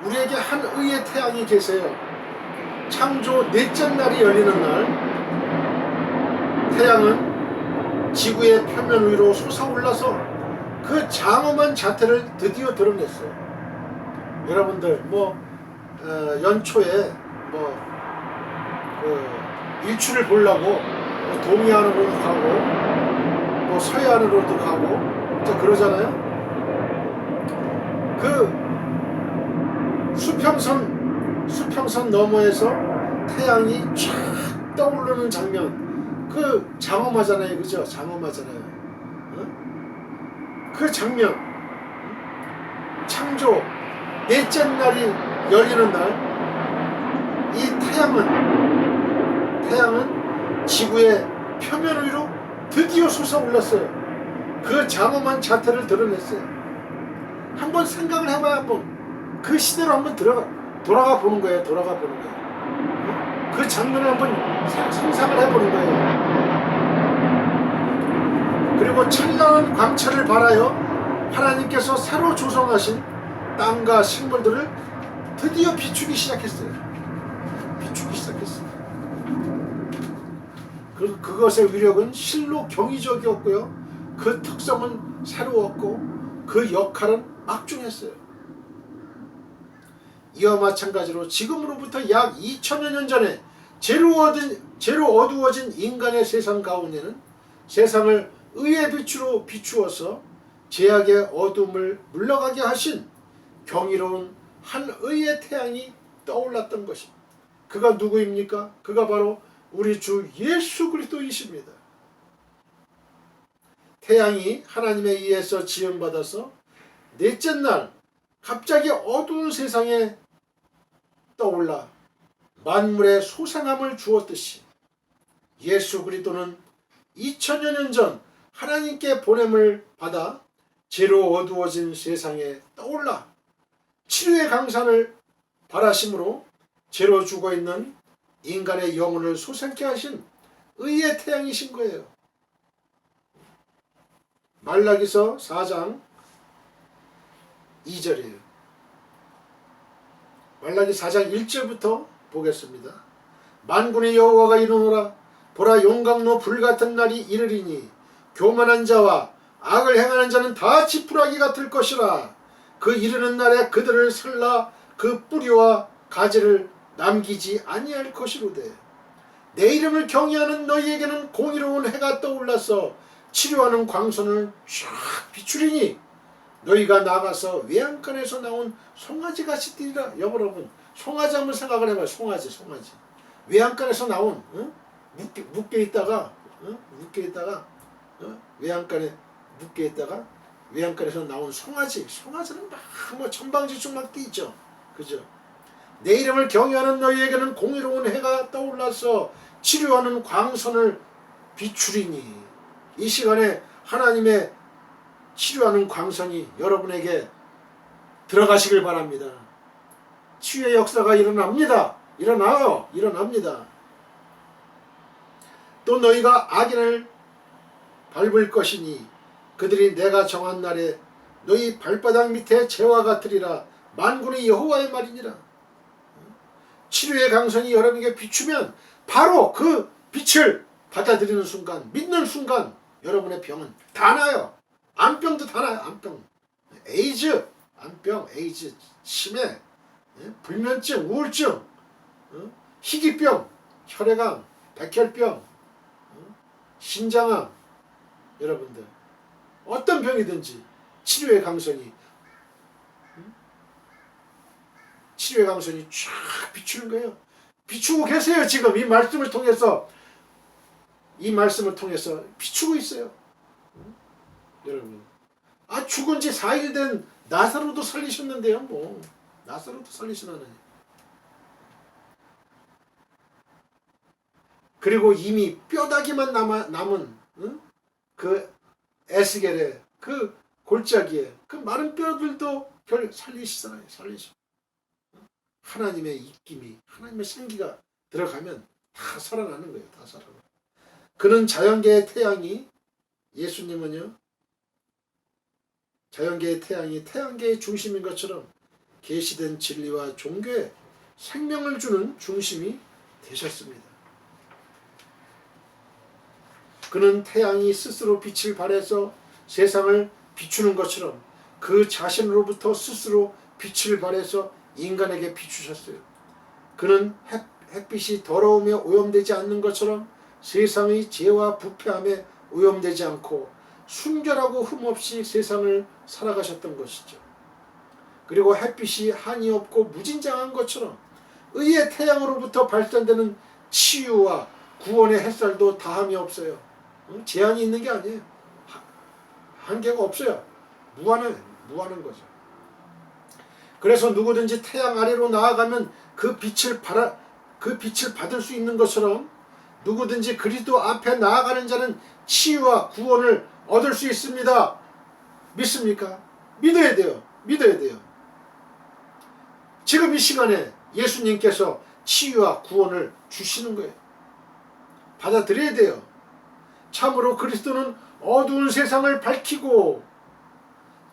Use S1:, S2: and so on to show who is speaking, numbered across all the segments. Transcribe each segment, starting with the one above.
S1: 우리에게 한 의의 태양이 계세요. 창조 넷째 날이 열리는 날 태양은 지구의 표면 위로 솟아올라서 그 장엄한 자태를 드디어 드러냈어요. 여러분들 연초에 일출을 보려고 동해안으로도 가고 서해안으로도 가고 그러잖아요. 그 수평선 너머에서 태양이 쫙 떠오르는 장면, 그 장엄하잖아요. 그죠? 장엄하잖아요. 그 장면, 창조 넷째 날이 열리는 날 이 태양은 지구의 표면 위로 드디어 솟아올랐어요. 그 장엄한 자태를 드러냈어요. 한번 생각을 해봐야 한번 그 시대로 한번 돌아가 보는 거예요. 그 장면을 한번 상상을 해보는 거예요. 그리고 찬란한 광채를 발하여 하나님께서 새로 조성하신 땅과 식물들을 드디어 비추기 시작했어요. 그것의 위력은 실로 경이적이었고요. 그 특성은 새로웠고 그 역할은 막중했어요. 이와 마찬가지로 지금으로부터 약 2000여 년 전에 죄로 어두워진 인간의 세상 가운데는 세상을 의의 빛으로 비추어서 죄악의 어둠을 물러가게 하신 경이로운 한 의의 태양이 떠올랐던 것입니다. 그가 누구입니까? 그가 바로 우리 주 예수 그리스도이십니다. 태양이 하나님에 의해서 지음받아서 넷째 날 갑자기 어두운 세상에 떠올라 만물의 소생함을 주었듯이 예수 그리스도는 2000여 년 전 하나님께 보냄을 받아 죄로 어두워진 세상에 떠올라 치료의 강산을 발하심으로 죄로 죽어있는 인간의 영혼을 소생케 하신 의의 태양이신 거예요. 말라기서 4장 2절이에요. 말라기 4장 1절부터 보겠습니다. 만군의 여호와가 이르노라. 보라, 용광로 불같은 날이 이르리니 교만한 자와 악을 행하는 자는 다 지푸라기 같을 것이라. 그 이르는 날에 그들을 설라 그 뿌리와 가지를 남기지 아니할 것이로되 내 이름을 경외하는 너희에게는 공의로운 해가 떠올라서 치료하는 광선을 쫙 비추리니 너희가 나가서 외양간에서 나온 송아지같이 뛰리라. 여러분 송아지 한번 생각을 해봐요. 송아지 외양간에서 나온 묶여 있다가 외양간에 묶여 있다가 외양간에서 나온 송아지는 막 천방지축 막 뛰죠. 그죠? 내 이름을 경외하는 너희에게는 공의로운 해가 떠올라서 치료하는 광선을 비추리니. 이 시간에 하나님의 치료하는 광선이 여러분에게 들어가시길 바랍니다. 치유의 역사가 일어납니다. 일어납니다. 또 너희가 악인을 밟을 것이니 그들이 내가 정한 날에 너희 발바닥 밑에 재와 같으리라. 만군의 여호와의 말이니라. 치료의 강선이 여러분에게 비추면 바로 그 빛을 받아들이는 순간, 믿는 순간 여러분의 병은 다 나아요. 암병도 다 나아요. 암병, 에이즈, 치매, 불면증, 우울증, 희귀병, 혈액암, 백혈병, 신장암. 여러분들 어떤 병이든지 치료의 강선이 쫙 비추는 거예요. 비추고 계세요. 지금 이 말씀을 통해서 비추고 있어요. 여러분, 죽은 지 4일 된 나사로도 살리셨는데요. 나사로도 살리시나요? 그리고 이미 뼈다귀만 남은 그 에스겔의 그 골짜기에 그 마른 뼈들도 살리시잖아요. 하나님의 입김이, 하나님의 생기가 들어가면 다 살아나는 거예요. 다 살아나. 그는 자연계의 태양이, 예수님은요, 자연계의 태양이 태양계의 중심인 것처럼 계시된 진리와 종교에 생명을 주는 중심이 되셨습니다. 그는 태양이 스스로 빛을 발해서 세상을 비추는 것처럼 그 자신으로부터 스스로 빛을 발해서 인간에게 비추셨어요. 그는 햇빛이 더러우며 오염되지 않는 것처럼 세상의 죄와 부패함에 오염되지 않고 순결하고 흠없이 세상을 살아가셨던 것이죠. 그리고 햇빛이 한이 없고 무진장한 것처럼 의의 태양으로부터 발산되는 치유와 구원의 햇살도 다함이 없어요. 제한이 있는 게 아니에요. 한계가 없어요. 무한한 거죠. 그래서 누구든지 태양 아래로 나아가면 그 빛을 받을 수 있는 것처럼 누구든지 그리스도 앞에 나아가는 자는 치유와 구원을 얻을 수 있습니다. 믿습니까? 믿어야 돼요. 지금 이 시간에 예수님께서 치유와 구원을 주시는 거예요. 받아들여야 돼요. 참으로 그리스도는 어두운 세상을 밝히고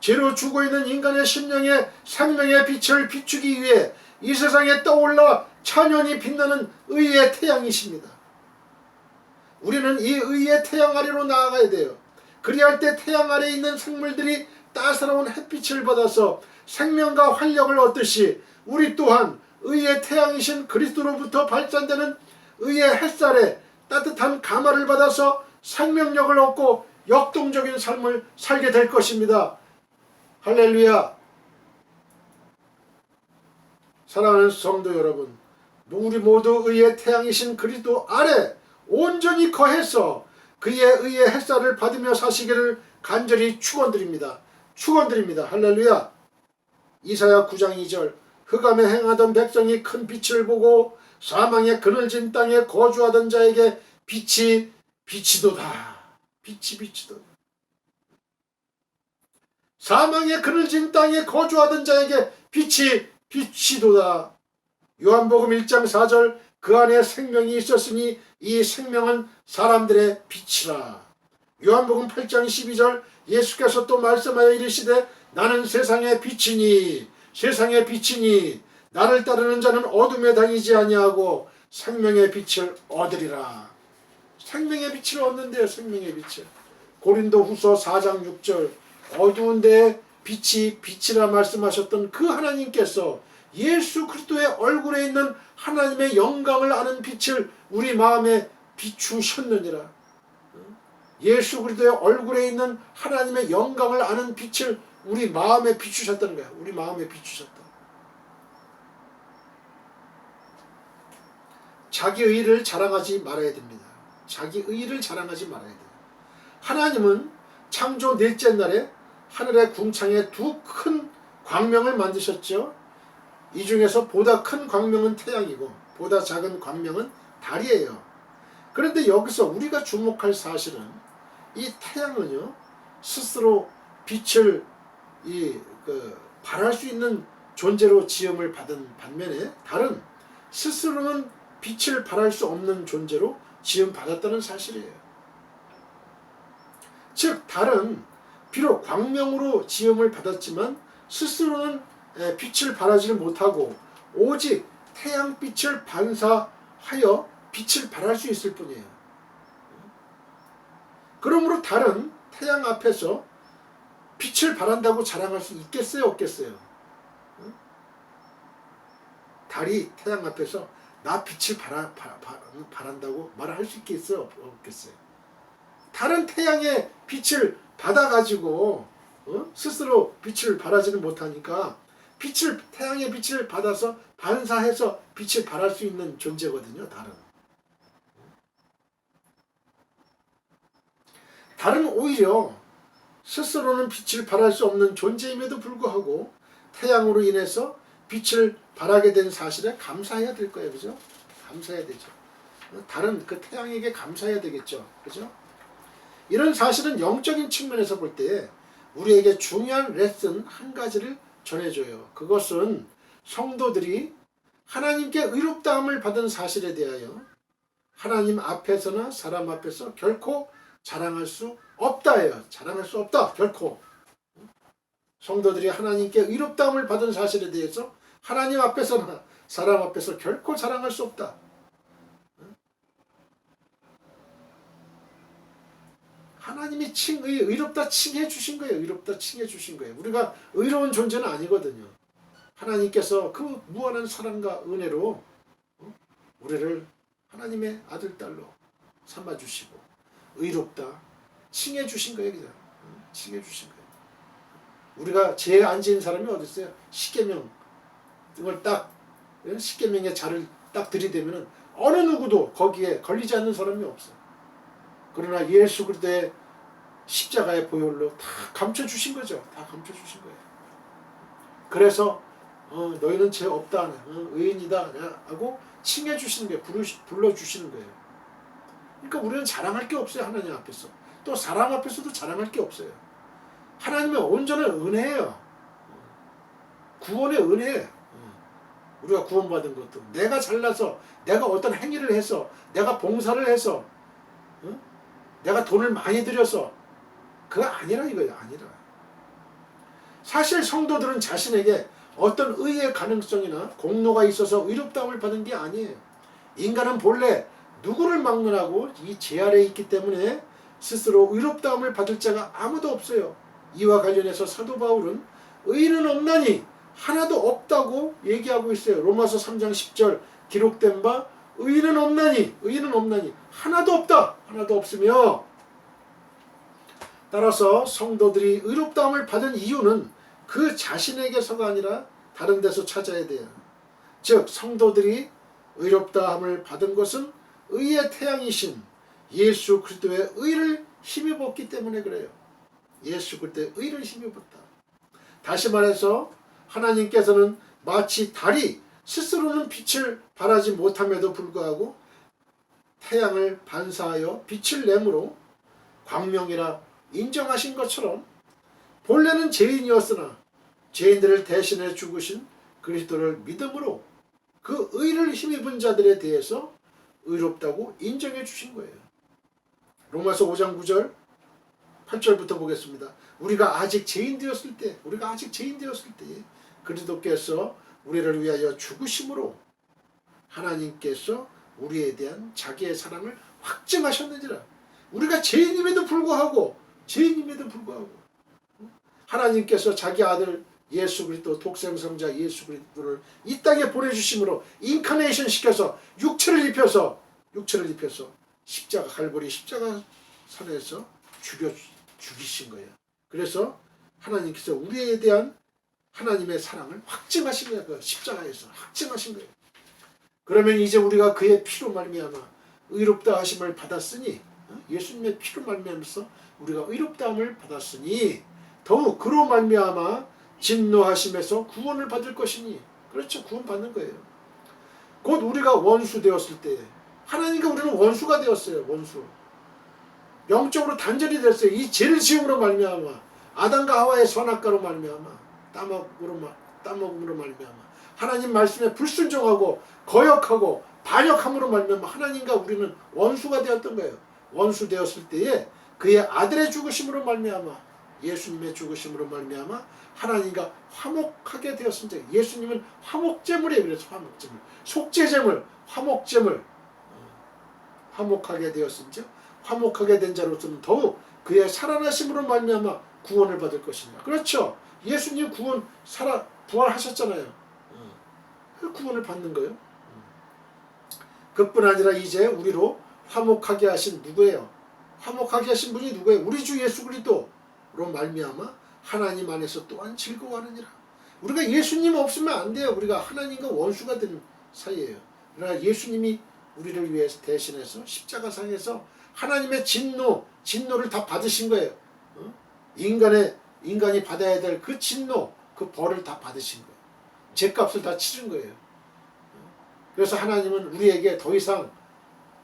S1: 죄로 죽어있는 인간의 심령에 생명의 빛을 비추기 위해 이 세상에 떠올라 찬연히 빛나는 의의 태양이십니다. 우리는 이 의의 태양 아래로 나아가야 돼요. 그리할 때 태양 아래에 있는 생물들이 따사로운 햇빛을 받아서 생명과 활력을 얻듯이 우리 또한 의의 태양이신 그리스도로부터 발산되는 의의 햇살에 따뜻한 감화를 받아서 생명력을 얻고 역동적인 삶을 살게 될 것입니다. 할렐루야. 사랑하는 성도 여러분, 우리 모두 의의 태양이신 그리스도 아래 온전히 거해서 그의 의의 햇살을 받으며 사시기를 간절히 축원드립니다. 할렐루야. 이사야 9장 2절 흑암에 행하던 백성이 큰 빛을 보고 사망의 그늘진 땅에 거주하던 자에게 빛이 비치도다. 사망의 그늘진 땅에 거주하던 자에게 빛이 비치도다. 요한복음 1장 4절 그 안에 생명이 있었으니 이 생명은 사람들의 빛이라. 요한복음 8장 12절 예수께서 또 말씀하여 이르시되 나는 세상의 빛이니 나를 따르는 자는 어둠에 다니지 아니하고 생명의 빛을 얻으리라. 생명의 빛을 얻는데요. 생명의 빛을. 고린도후서 4장 6절 어두운 데에 빛이 빛이라 말씀하셨던 그 하나님께서 예수 그리스도의 얼굴에 있는 하나님의 영광을 아는 빛을 우리 마음에 비추셨느니라. 예수 그리스도의 얼굴에 있는 하나님의 영광을 아는 빛을 우리 마음에 비추셨다는 거야. 우리 마음에 비추셨다. 자기 의를 자랑하지 말아야 됩니다. 하나님은 창조 넷째 날에 하늘의 궁창에 두 큰 광명을 만드셨죠. 이 중에서 보다 큰 광명은 태양이고 보다 작은 광명은 달이에요. 그런데 여기서 우리가 주목할 사실은 이 태양은요 스스로 빛을 발할 수 있는 존재로 지음을 받은 반면에 달은 스스로는 빛을 발할 수 없는 존재로 지음 받았다는 사실이에요. 즉 달은 비록 광명으로 지음을 받았지만 스스로는 빛을 발하지 못하고 오직 태양빛을 반사하여 빛을 발할 수 있을 뿐이에요. 그러므로 달은 태양 앞에서 빛을 발한다고 자랑할 수 있겠어요? 없겠어요? 달이 태양 앞에서 나 빛을 발한다고 말할 수 있겠어요? 없겠어요? 달은 태양의 빛을 받아가지고 스스로 빛을 발하지는 못하니까 태양의 빛을 받아서 반사해서 빛을 발할 수 있는 존재거든요. 달은 오히려 스스로는 빛을 발할 수 없는 존재임에도 불구하고 태양으로 인해서 빛을 발하게 된 사실에 감사해야 될 거예요. 그죠? 감사해야 되죠. 달은 그 태양에게 감사해야 되겠죠. 그죠? 이런 사실은 영적인 측면에서 볼 때 우리에게 중요한 레슨 한 가지를 전해줘요. 그것은 성도들이 하나님께 의롭다함을 받은 사실에 대하여 하나님 앞에서나 사람 앞에서 결코 자랑할 수 없다예요. 자랑할 수 없다. 결코. 성도들이 하나님께 의롭다함을 받은 사실에 대해서 하나님 앞에서나 사람 앞에서 결코 자랑할 수 없다. 하나님이 의롭다 칭해 주신 거예요. 의롭다 칭해 주신 거예요. 우리가 의로운 존재는 아니거든요. 하나님께서 그 무한한 사랑과 은혜로 우리를 하나님의 아들, 딸로 삼아주시고 의롭다 칭해 주신 거예요. 그냥 칭해 주신 거예요. 우리가 죄에 안 지은 사람이 어디 있어요? 십계명 이걸 딱 십계명의 자를 딱 들이대면은 어느 누구도 거기에 걸리지 않는 사람이 없어. 그러나 예수 그리스도의 십자가의 보혈로 다 감춰주신 거죠. 다 감춰주신 거예요. 그래서 너희는 죄 없다, 의인이다 하고 칭해주시는 거예요. 불러주시는 거예요. 그러니까 우리는 자랑할 게 없어요. 하나님 앞에서. 또 사람 앞에서도 자랑할 게 없어요. 하나님의 온전한 은혜예요. 구원의 은혜. 우리가 구원받은 것도 내가 잘나서 내가 어떤 행위를 해서 내가 봉사를 해서 내가 돈을 많이 들여서 그거 아니라 이거예요. 아니라. 사실 성도들은 자신에게 어떤 의의 가능성이나 공로가 있어서 의롭다함을 받은 게 아니에요. 인간은 본래 누구를 막론하고 이 죄 아래에 있기 때문에 스스로 의롭다함을 받을 자가 아무도 없어요. 이와 관련해서 사도 바울은 의인은 없나니 하나도 없다고 얘기하고 있어요. 로마서 3장 10절 기록된 바 의인은 없나니 하나도 없다. 하나도 없으며 따라서 성도들이 의롭다함을 받은 이유는 그 자신에게서가 아니라 다른 데서 찾아야 돼요. 즉 성도들이 의롭다함을 받은 것은 의의 태양이신 예수 그리스도의 의를 힘입었기 때문에 그래요. 예수 그리스도의 의를 힘입었다. 다시 말해서 하나님께서는 마치 달이 스스로는 빛을 발하지 못함에도 불구하고 태양을 반사하여 빛을 내므로 광명이라 인정하신 것처럼 본래는 죄인이었으나 죄인들을 대신해 죽으신 그리스도를 믿음으로 그 의를 힘입은 자들에 대해서 의롭다고 인정해 주신 거예요. 로마서 5장 9절 8절부터 보겠습니다. 우리가 아직 죄인 되었을 때 그리스도께서 우리를 위하여 죽으심으로 하나님께서 우리에 대한 자기의 사랑을 확증하셨느니라. 우리가 죄인임에도 불구하고 하나님께서 자기 아들 예수 그리스도 독생성자 예수 그리스도를 이 땅에 보내주심으로 인카네이션 시켜서 육체를 입혀서 십자가 갈보리 십자가선에서 죽이신 거예요. 그래서 하나님께서 우리에 대한 하나님의 사랑을 확증하신 거예요. 그 십자가에서 확증하신 거예요. 그러면 이제 우리가 그의 피로 말미암아 의롭다 하심을 받았으니 예수님의 피로 말미암아서 우리가 의롭다함을 받았으니 더욱 그로 말미암아 진노하심에서 구원을 받을 것이니 그렇죠. 구원받는 거예요. 곧 우리가 원수 되었을 때 하나님과 우리는 원수가 되었어요. 원수. 영적으로 단절이 됐어요. 이 죄를 지음으로 말미암아 아담과 하와의 선악과로 말미암아 따먹음으로 말미암아 하나님 말씀에 불순종하고 거역하고 반역함으로 말미암아 하나님과 우리는 원수가 되었던 거예요. 원수 되었을 때에 그의 아들의 죽으심으로 말미암아 예수님의 죽으심으로 말미암아 하나님과 화목하게 되었습니다. 예수님은 화목제물이에요. 그래서 화목제물, 속죄제물, 화목제물, 화목하게 되었습니다. 화목하게 된 자로서는 더욱 그의 살아나심으로 말미암아 구원을 받을 것이냐. 그렇죠. 예수님 부활하셨잖아요. 그 구원을 받는 거예요. 그뿐 아니라 이제 우리로 화목하게 하신 누구예요? 화목하게 하신 분이 누구예요? 우리 주 예수 그리스도로 말미암아 하나님 안에서 또한 즐거워하느니라. 우리가 예수님 없으면 안 돼요. 우리가 하나님과 원수가 되는 사이예요. 그러나 예수님이 우리를 위해서 대신해서 십자가상에서 하나님의 진노를 다 받으신 거예요. 인간이 받아야 될 그 진노, 그 벌을 다 받으신 거예요. 죄값을 다 치른 거예요. 그래서 하나님은 우리에게 더 이상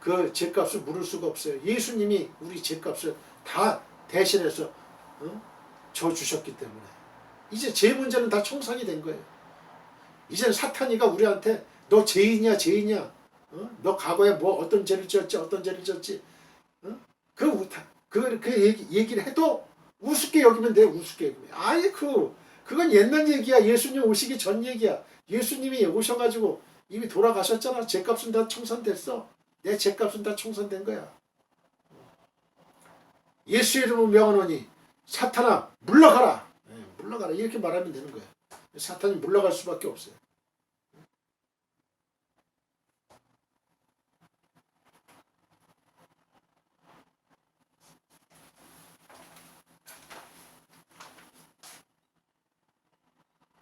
S1: 그 죄값을 물을 수가 없어요. 예수님이 우리 죄값을 다 대신해서 줘 주셨기 때문에 이제 죄 문제는 다 청산이 된 거예요. 이제는 사탄이가 우리한테 너 죄인이야 너 과거에 뭐 어떤 죄를 지었지 그 얘기를 해도 우습게 여기면 돼. 우습게 여기면. 아예 그건 옛날 얘기야. 예수님 오시기 전 얘기야. 예수님이 오셔가지고 이미 돌아가셨잖아. 죄값은 다 청산됐어. 내 죄값은 다 청산된 거야. 예수 이름으로 명하노니 사탄아 물러가라. 물러가라 이렇게 말하면 되는 거야. 사탄이 물러갈 수밖에 없어요.